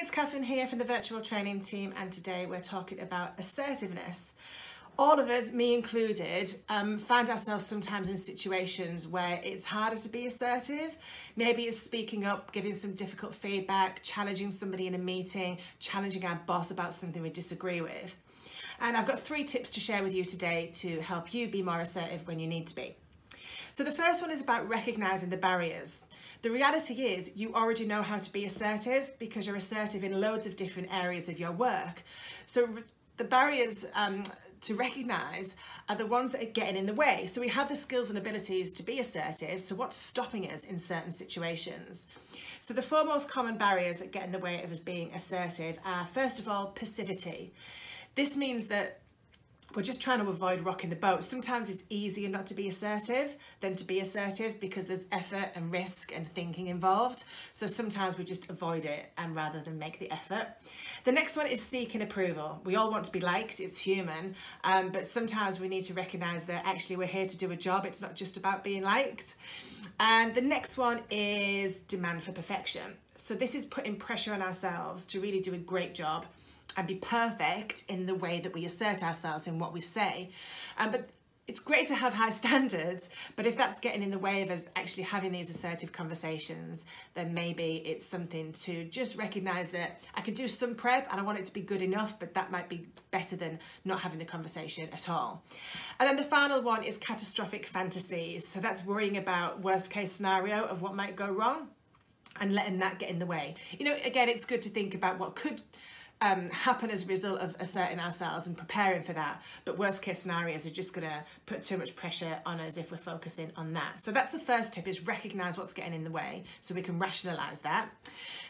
it's Catherine here from the virtual training team, and today we're talking about assertiveness. All of us, me included, find ourselves sometimes in situations where it's harder to be assertive. Maybe it's speaking up, giving some difficult feedback, challenging somebody in a meeting, challenging our boss about something we disagree with. And I've got 3 tips to share with you today to help you be more assertive when you need to be. So the first one is about recognising the barriers. The reality is you already know how to be assertive because you're assertive in loads of different areas of your work. So the barriers to recognise are the ones that are getting in the way. So we have the skills and abilities to be assertive, so what's stopping us in certain situations? So the 4 most common barriers that get in the way of us being assertive are, first of all, passivity. This means that we're just trying to avoid rocking the boat. Sometimes it's easier not to be assertive than to be assertive because there's effort and risk and thinking involved. So sometimes we just avoid it rather than make the effort. The next one is seeking approval. We all want to be liked, it's human, but sometimes we need to recognise that actually we're here to do a job. It's not just about being liked. And the next one is demand for perfection. So this is putting pressure on ourselves to really do a great job and be perfect in the way that we assert ourselves in what we say. But it's great to have high standards, but if that's getting in the way of us actually having these assertive conversations, then maybe it's something to just recognise that I can do some prep and I want it to be good enough, but that might be better than not having the conversation at all. And then the final one is catastrophic fantasies. So that's worrying about worst case scenario of what might go wrong and letting that get in the way. You know, again, it's good to think about what could happen as a result of asserting ourselves and preparing for that, but worst case scenarios are just going to put too much pressure on us if we're focusing on that. So that's the first tip, is recognise what's getting in the way so we can rationalise that.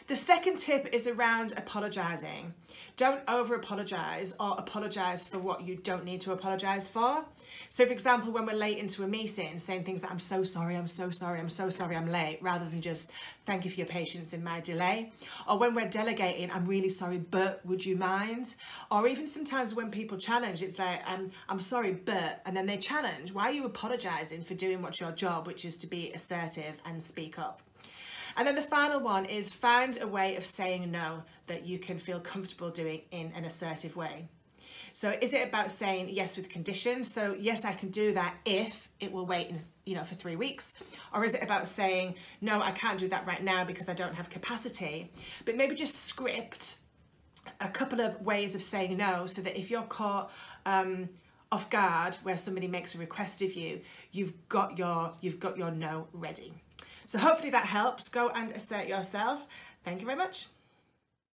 The second tip is around apologising. Don't over apologise or apologise for what you don't need to apologise for. So for example, when we're late into a meeting, saying things like, I'm so sorry, I'm so sorry, I'm so sorry I'm late, rather than just thank you for your patience in my delay. Or when we're delegating, I'm really sorry, but would you mind? Or even sometimes when people challenge, it's like, I'm sorry, but, and then they challenge. Why are you apologising for doing what's your job, which is to be assertive and speak up? And then the final one is find a way of saying no that you can feel comfortable doing in an assertive way. So is it about saying yes with conditions? So yes, I can do that if it will wait for 3 weeks. Or is it about saying, no, I can't do that right now because I don't have capacity? But maybe just script a couple of ways of saying no so that if you're caught off guard where somebody makes a request of you, you've got your no ready. So hopefully that helps. Go and assert yourself. Thank you very much.